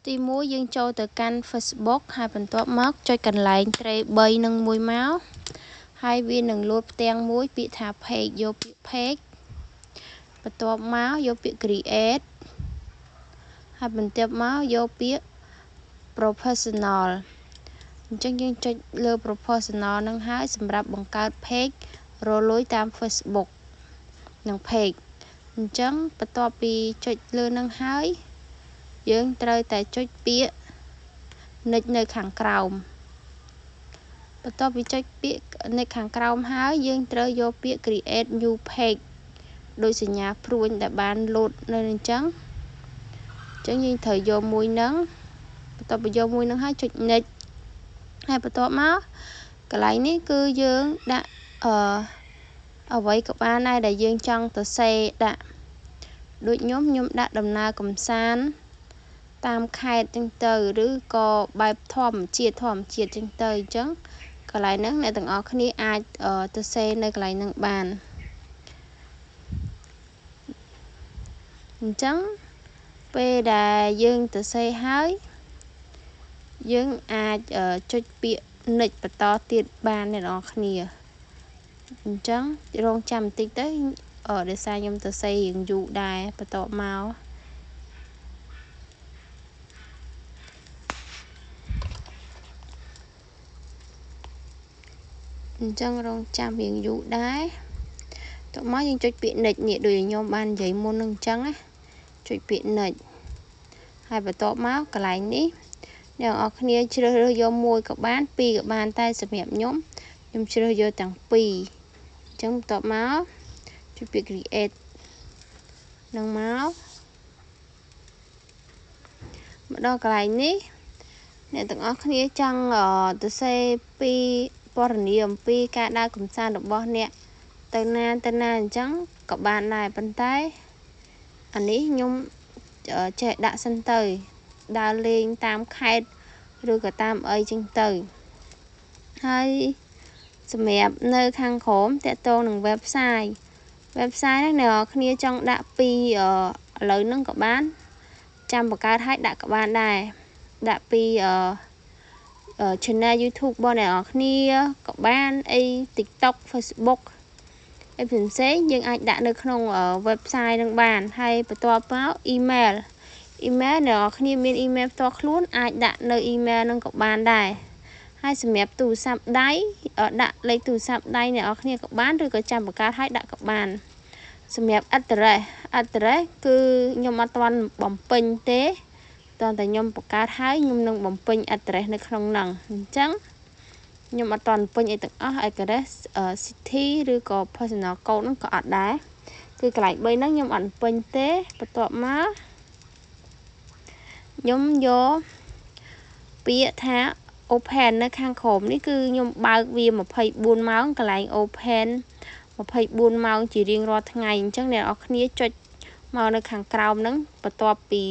Tí mũi dương châu từ căn Facebook hai phần tốt móc cho cần lại tre bay nâng mũi máu hai viên nâng lột ten mũi bị thả page vô bị page phần tốt máu vô bị create hai phần tiếp máu vô bị professional chân dương cho lơ professional nâng hái sầm rạp bằng cao page rồi lối tam Facebook nâng page chân phần tốt bị cho lơ nâng hái dương trời tại cho bịa nịch nơi kháng cào bắt đầu bị chơi bịa nơi kháng cào hái dương trời vô bịa create new page đôi sự nhà pruin đã bán lột nơi trắng trắng như thời vô mùi nắng bắt đầu bị vô mùi nắng hái chụp nịch hai bắt đầu máu cái này ní cứ dương đã ở vậy các bạn này đại dương trong tờ xe đã đôi nhóm đã đầm na cầm san tam khai trên tờឬក៏បែបធម្មជាតិtrên tờចឹងកន្លែងហ្នឹងអ្នកទាំងអស់គ្នាអាចទៅសេនៅកន្លែងហ្នឹងបានអញ្ចឹងពេលដែលយើងទៅសេហើយយើងអាចចុចពាក្យនិចបន្តទៀតបានអ្នកទាំងអស់គ្នាអញ្ចឹងរងចាំបន្តិចទៅដោយសារខ្ញុំទៅសេរៀងយូរដែរបន្តមកអញ្ចឹងរងចាំរៀងយូរដែរតោះមកយើងចុចពាក្យនិចនេះដូចខ្ញុំបាននិយាយមុននឹងអញ្ចឹងណាចុចពាក្យនិចហើយបន្ទាប់មកកន្លែងនេះអ្នកនរគ្នាជ្រើសរើសយកមួយក៏បានពីរក៏បានតែសម្រាប់ខ្ញុំជ្រើសយកទាំងពីរអញ្ចឹងបន្ទាប់មកចុចពាក្យ create នឹងមកដល់កន្លែងនេះអ្នកទាំងអស់គ្នាចង់ទៅសេពីព័ត៌មានអំពីការដើរកម្សាន្តរបស់អ្នកទៅណាអញ្ចឹងក៏បានដែរប៉ុន្តែអានេះខ្ញុំចេះដាក់សិនទៅដើរលេងតាមខេត្តឬក៏តាមអីចឹងទៅហើយសម្រាប់នៅខាងក្រោមតកតងនឹង website ហ្នឹងអ្នកគ្នាចង់ដាក់ពីឥឡូវហ្នឹងក៏បានចាំបង្កើតឲ្យដាក់ក៏បានដែរដាក់ពីchannel YouTube របស់អ្នកនរគ្នាក៏បានអី TikTok Facebook អីផ្សេងយើងអាចដាក់នៅក្នុង website នឹងបានហើយបន្ទាប់មក email អ្នកនរគ្នាមាន email ផ្ទាល់ខ្លួនអាចដាក់នៅ email នឹងក៏បានដែរហើយសម្រាប់ទូរស័ព្ទដៃដាក់លេខទូរស័ព្ទដៃអ្នកនរគ្នាក៏បានឬក៏ចាំបង្កើតឲ្យដាក់ក៏បានសម្រាប់ address គឺខ្ញុំអត់ទាន់បំពេញទេតើខ្ញុំបង្កើតហើយខ្ញុំនឹងបំពេញ address នៅក្នុងហ្នឹងអញ្ចឹងខ្ញុំអត់ទាន់បំពេញអីទាំងអស់ address city ឬក៏ personal code ហ្នឹងក៏អត់ដែរគឺកន្លែង3ហ្នឹងខ្ញុំអត់បំពេញទេបន្ទាប់មកខ្ញុំយកពាក្យថា open នៅខាងក្រោមនេះគឺខ្ញុំបើកវា24ម៉ោងកន្លែង open 24ម៉ោងជារៀងរាល់ថ្ងៃអញ្ចឹងអ្នកនរគ្នាចុចមកនៅខាងក្រោមហ្នឹងបន្ទាប់ពី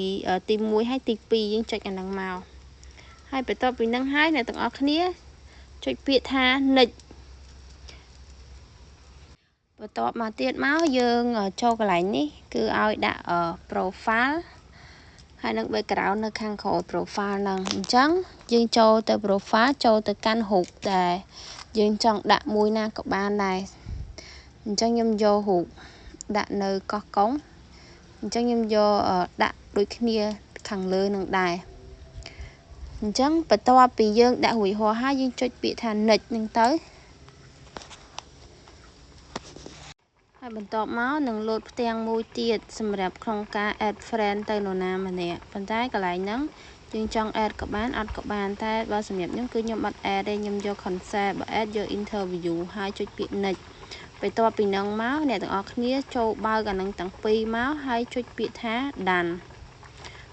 ទី1ហើយទី2យើងចុចអាហ្នឹងមកហើយបន្ទាប់ពីហ្នឹងហើយអ្នកទាំងអស់គ្នាចុចពាក្យថា next បន្ទាប់មកទៀតមកយើងចូលកន្លែងនេះគឺឲ្យដាក់ profile ហើយនឹង background នៅខាងក្រោយ profile ហ្នឹងអញ្ចឹងយើងចូលទៅ profile ចូលទៅកាន់រូបដែលយើងចង់ដាក់មួយណាក៏បានដែរអញ្ចឹងខ្ញុំយករូបដាក់នៅកោះកុងអញ្ចឹងខ្ញុំយកដាក់ដូចគ្នាខាងលើនឹងដែរអញ្ចឹងបន្ទាប់ពីយើងដាក់រួចរាល់ហើយយើងចុចពាក្យថា next ហ្នឹងទៅហើយបន្ទាប់មកនឹងលោតផ្ទាំងមួយទៀតសម្រាប់ក្នុងការ add friend ទៅនរណាម្នាក់ប៉ុន្តែកន្លែងហ្នឹងយើងចង់ add ក៏បានអត់ក៏បានតែបើសម្រាប់ខ្ញុំគឺខ្ញុំអត់ add ទេខ្ញុំយក concept បើ add យក interview ហើយចុចពាក្យ next បន្ទាប់ពីហ្នឹងមកអ្នកទាំងអស់គ្នាចូលបើកអាហ្នឹងទាំងពីរមកហើយចុចពាក្យថា done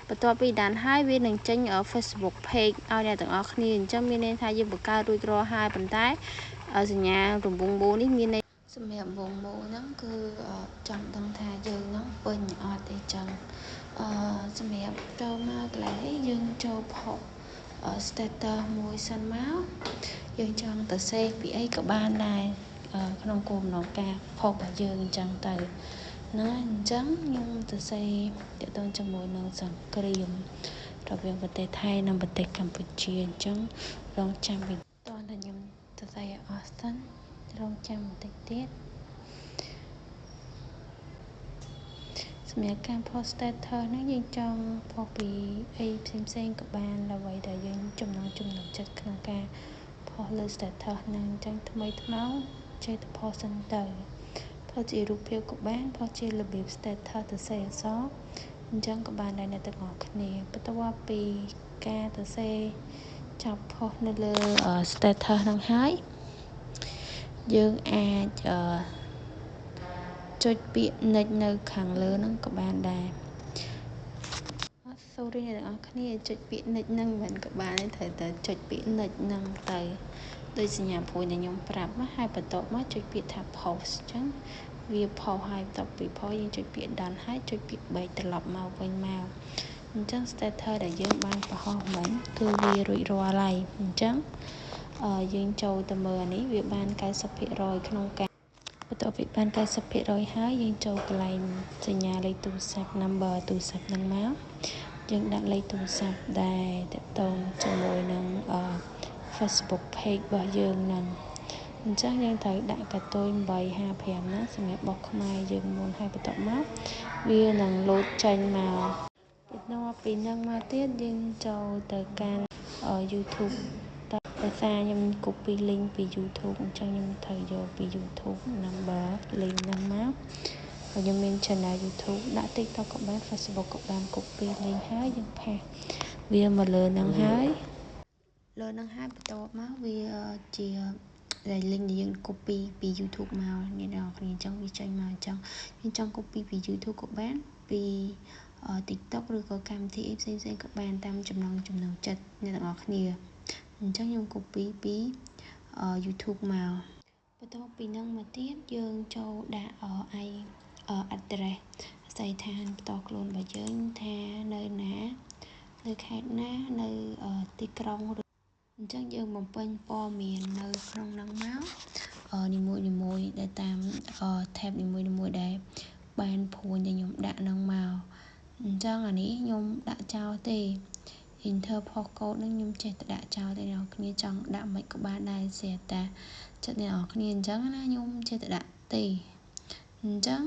បន្ទាប់ពី done ហើយវានឹងចេញ Facebook page ឲ្យអ្នកទាំងអស់គ្នាអញ្ចឹងមានន័យថាយើងបង្កើតរួចរាល់ហើយប៉ុន្តែសញ្ញារង្វង់មូលនេះមានន័យសម្រាប់វងមូលហ្នឹងគឺចង់ដឹងថាយើងហ្នឹងពេញអត់ទេចឹងសម្រាប់ចូលមកកន្លែងនេះយើងចូលផុសstatus មួយសិនមកយើងចង់ទៅសេពីអីក៏បានដែរក្នុងគោលបំណងការផុសរបស់យើងអញ្ចឹងទៅណាអញ្ចឹងខ្ញុំទៅសេទាក់ទងជាមួយនឹងសង្គ្រាម រវាងប្រទេសថៃនិងប្រទេសកម្ពុជាអញ្ចឹងរងចាំតតែខ្ញុំទៅសរសេរអស់សិនរងចាំបន្តិចទៀតសម្រាប់ការ post status ហ្នឹងយើងចង់ post ពីអីផ្សេងក៏បានអ្វីដែលយើងចំណង់ចិត្តក្នុងការ post លើ status ហ្នឹងអញ្ចឹងថ្មីថ្មោងចេះតែ post សិនទៅ post ជារូបភាពក៏បាន post ជារបៀប status ទៅសេអក្សរអញ្ចឹងក៏បានដែរអ្នកទាំងអស់គ្នាបន្ទាប់ពីការទៅសេចាប់ post នៅលើ status ហ្នឹងហើយយើងអាចចុចពាក្យ next នៅខាងលើហ្នឹងក៏បានដែរsorry អ្នកទាំងអស់គ្នាចុចពាក្យ next ហ្នឹងមិនក៏បានទេត្រូវតែចុចពាក្យ next ហ្នឹងទៅដោយសញ្ញាព្រួយដែលខ្ញុំប្រាប់ហើយបន្ទាប់មកចុចពាក្យថា post អញ្ចឹងវា post ហើយបន្ទាប់ពី post យើងចុចពាក្យ done ហើយចុចពាក្យ back ត្រឡប់មកវិញមកអញ្ចឹង status ដែលយើងបានបង្ហោះមិញគឺវារួចរាល់ហើយអញ្ចឹងយើងចូលទៅមើលអានេះវាបាន 90% ក្នុងការបន្ទាប់ពីបាន 90% ហើយយើងចូលកន្លែងសញ្ញាលេខទូរស័ព្ទ number ទូរស័ព្ទហ្នឹងមកយើងដាក់លេខទូរស័ព្ទដែលទាក់ទងជាមួយនឹងFacebook page របស់យើងហ្នឹងអញ្ចឹងយើងត្រូវដាក់កាតុយ855ណាសម្រាប់បោះខ្មែរយើងមុនហើយបន្ទាប់មកវានឹងលោតចេញមកបន្ទាប់ពីហ្នឹងមកទៀតយើងចូលទៅកាន់YouTube តែដោយសារខ្ញុំ copy link ពី YouTube អញ្ចឹងខ្ញុំត្រូវយកពី YouTube number link ហ្នឹងមកខ្ញុំមាន channel YouTube ដាក់ TikTok ក៏បាន Facebook ក៏បាន copy link ហើយយើងផាសវាមកលើហ្នឹងហើយបន្ទាប់មកវាជាដែល link ដែលយើង copy ពី YouTube មកអ្នកនរគ្នាអញ្ចឹងវាចេញមកអញ្ចឹងយើងចង់ copy ពី YouTube ក៏បានពី TikTok ឬក៏កម្មវិធីផ្សេងៗក៏បានតាមចំណង់ចិត្តអ្នកទាំងអស់គ្នាអញ្ចឹងខ្ញុំ copy ពី YouTube មកបន្ទាប់ពីហ្នឹងមកទៀតយើងចូលដាក់address អាស័យដ្ឋានផ្ទាល់ខ្លួនរបស់យើងថានៅណានៅខេត្តណានៅទីក្រុងអញ្ចឹងយើងបំពេញព័ត៌មាននៅក្នុងហ្នឹងមកនីមួយដែលតាម tab នីមួយដែលបានព្រួយដែលខ្ញុំដាក់ហ្នឹងមកអញ្ចឹងអានេះខ្ញុំដាក់ចោលទេ enter postcode ហ្នឹងខ្ញុំចេះតែដាក់ចោលទេអ្នកនរគ្នាចង់ដាក់មិនក៏បានដែរស្រាប់តែចិត្តអ្នកនរគ្នាអញ្ចឹងណាខ្ញុំចេះតែដាក់ទេអញ្ចឹង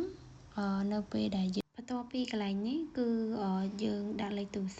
នៅពេលដែលយើងបន្ទាប់ពីកន្លែងនេះគឺយើងដាក់លេខទូរស័ព្ទ